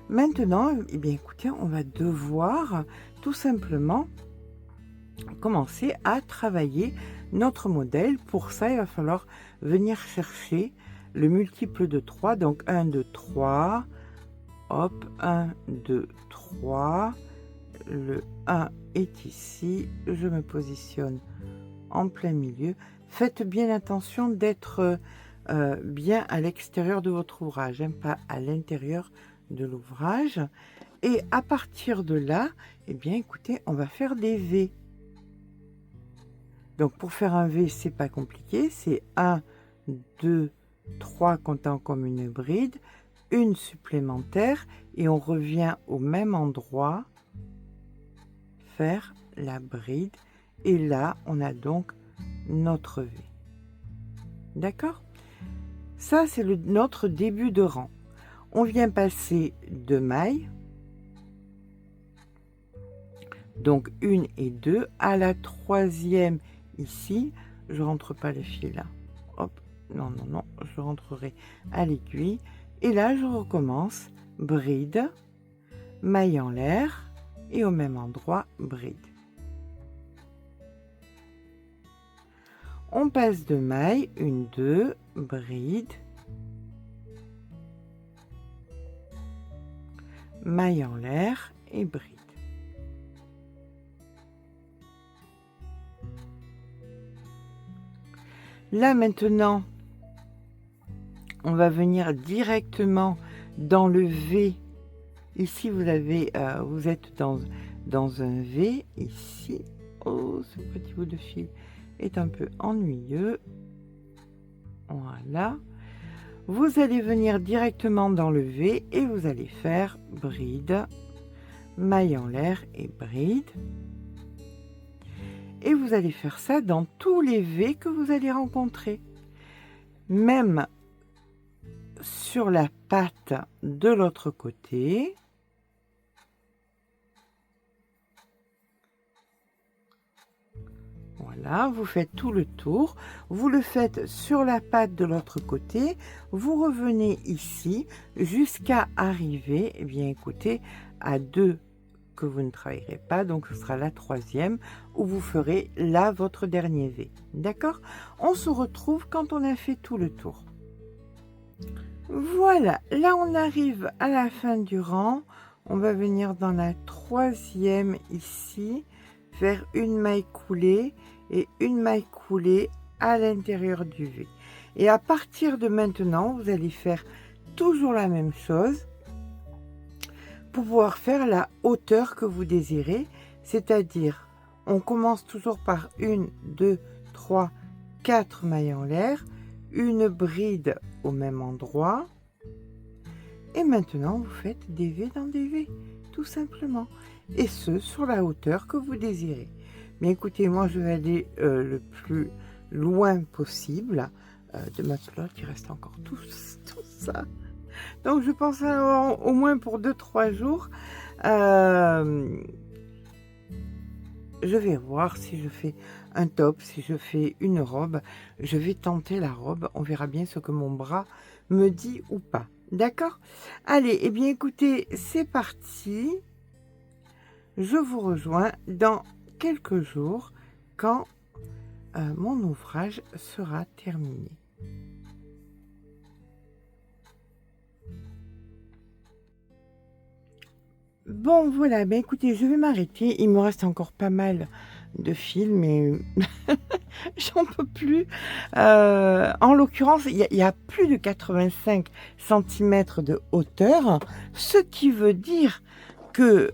Maintenant, eh bien, écoutez, on va devoir tout simplement commencer à travailler notre modèle. Pour ça, il va falloir venir chercher le multiple de 3. Donc 1, 2, 3. Hop, 1, 2, 3. Le 1 est ici. Je me positionne en plein milieu. Faites bien attention d'être bien à l'extérieur de votre ouvrage, hein, pas à l'intérieur de l'ouvrage. Et à partir de là, eh bien écoutez, on va faire des V. Donc pour faire un V, c'est pas compliqué, c'est 1, 2, 3 comptant comme une bride, une supplémentaire et on revient au même endroit faire la bride et là on a donc notre V. D'accord? Ça, c'est notre début de rang. On vient passer 2 mailles. Donc, 1 et 2. À la 3e, ici, je rentre pas les fils là. Hop, non, non, non, je rentrerai à l'aiguille. Et là, je recommence. Bride, maille en l'air et au même endroit, bride. On passe 2 mailles, 1, 2, bride, maille en l'air et bride. Là maintenant, on va venir directement dans le V. Ici, vous avez, vous êtes dans un V. Ici, oh, ce petit bout de fil est un peu ennuyeux. Voilà. Vous allez venir directement dans le V et vous allez faire bride, maille en l'air et bride. Et vous allez faire ça dans tous les V que vous allez rencontrer. Même sur la patte de l'autre côté. Voilà, vous faites tout le tour. Vous le faites sur la patte de l'autre côté. Vous revenez ici jusqu'à arriver, eh bien écoutez, à 2 que vous ne travaillerez pas. Donc ce sera la 3e où vous ferez là votre dernier V. D'accord? On se retrouve quand on a fait tout le tour. Voilà, là on arrive à la fin du rang. On va venir dans la 3e ici, faire une maille coulée et une maille coulée à l'intérieur du V. Et à partir de maintenant, vous allez faire toujours la même chose pour pouvoir faire la hauteur que vous désirez, c'est-à-dire on commence toujours par 1, 2, 3, 4 mailles en l'air, une bride au même endroit, et maintenant vous faites des V dans des V, tout simplement, et ce sur la hauteur que vous désirez. Mais écoutez, moi je vais aller le plus loin possible de ma pelote. Il reste encore tout ça, donc je pense au moins pour 2-3 jours. Je vais voir si je fais un top, si je fais une robe. Je vais tenter la robe, on verra bien ce que mon bras me dit ou pas. D'accord? Allez, eh bien écoutez, c'est parti. Je vous rejoins dans quelques jours quand mon ouvrage sera terminé. Bon, voilà, ben écoutez, je vais m'arrêter. Il me reste encore pas mal de fils, mais j'en peux plus. En l'occurrence, il y a plus de 85 cm de hauteur, ce qui veut dire que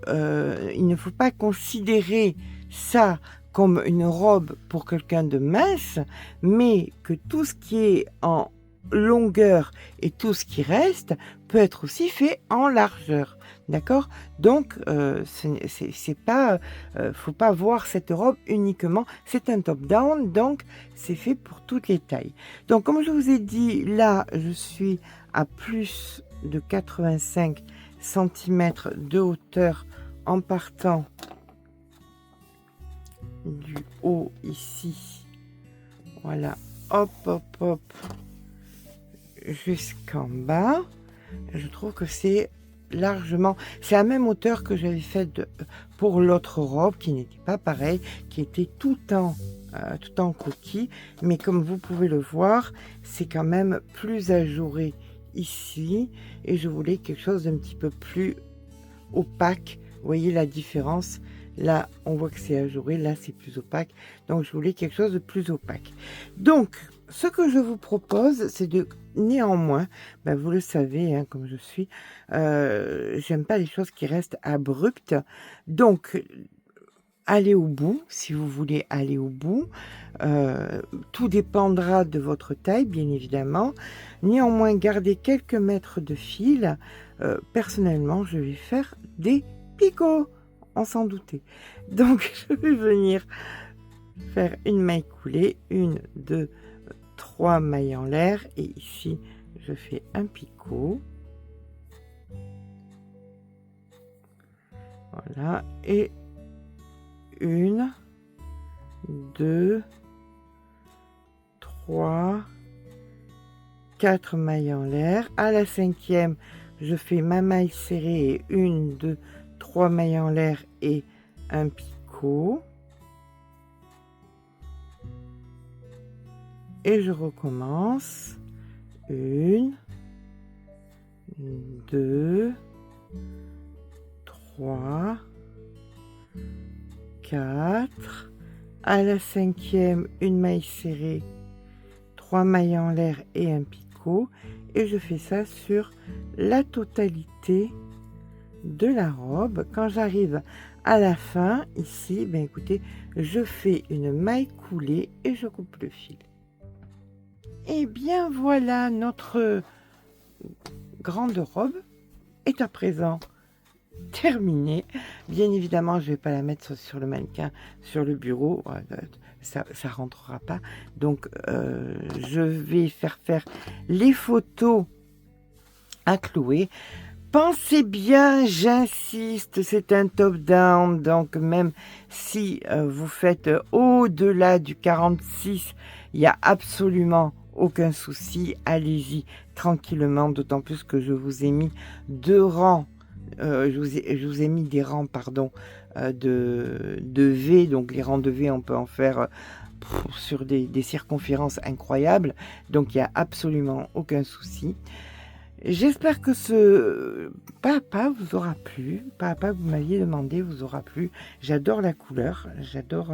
il ne faut pas considérer ça comme une robe pour quelqu'un de mince, mais que tout ce qui est en longueur et tout ce qui reste peut être aussi fait en largeur. D'accord? Donc, c'est pas, faut pas voir cette robe uniquement. C'est un top-down, donc c'est fait pour toutes les tailles. Donc, comme je vous ai dit, là, je suis à plus de 85 cm de hauteur en partant du haut ici. Voilà, hop, hop, hop, jusqu'en bas. Je trouve que c'est largement, c'est la même hauteur que j'avais faite pour l'autre robe qui n'était pas pareil, qui était tout en coquille, mais comme vous pouvez le voir, c'est quand même plus ajouré ici, et je voulais quelque chose d'un petit peu plus opaque. Vous voyez la différence? Là, on voit que c'est ajouré, là c'est plus opaque, donc je voulais quelque chose de plus opaque. Donc, ce que je vous propose, c'est de néanmoins, ben vous le savez, hein, comme je suis, j'aime pas les choses qui restent abruptes. Donc, allez au bout, si vous voulez aller au bout. Tout dépendra de votre taille, bien évidemment. Néanmoins, gardez quelques mètres de fil. Personnellement, je vais faire des picots, on s'en doutait. Donc, je vais venir faire une maille coulée, 1, 2, 3 mailles en l'air, et ici je fais un picot. Voilà, et 1, 2, 3, 4 mailles en l'air. À la 5e, je fais ma maille serrée et 1, 2, 3 mailles en l'air et un picot. Et je recommence. 1, 2, 3, 4. À la 5e, une maille serrée, 3 mailles en l'air et un picot. et je fais ça sur la totalité de la robe. Quand j'arrive à la fin, ici, ben écoutez, je fais une maille coulée et je coupe le fil. Et bien voilà, notre grande robe est à présent terminée. Bien évidemment, je ne vais pas la mettre sur le mannequin, sur le bureau, ça rentrera pas. Donc, je vais faire les photos à Chloé. Pensez bien, j'insiste, c'est un top-down, donc même si vous faites au-delà du 46, il n'y a absolument aucun souci, allez-y tranquillement, d'autant plus que je vous ai mis deux rangs, je vous ai mis des rangs, pardon, de V, donc les rangs de V, on peut en faire sur des circonférences incroyables, donc il n'y a absolument aucun souci. J'espère que ce papa vous aura plu. Papa, vous m'aviez demandé, vous aura plu. J'adore la couleur, j'adore.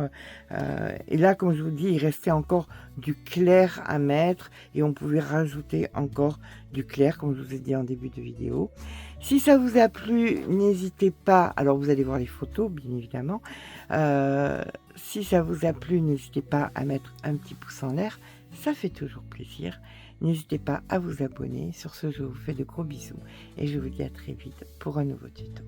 Et là, comme je vous dis, il restait encore du clair à mettre et on pouvait rajouter encore du clair, comme je vous ai dit en début de vidéo. Si ça vous a plu, n'hésitez pas. Alors, vous allez voir les photos, bien évidemment. Si ça vous a plu, n'hésitez pas à mettre un petit pouce en l'air. Ça fait toujours plaisir. N'hésitez pas à vous abonner. Sur ce, je vous fais de gros bisous et je vous dis à très vite pour un nouveau tuto.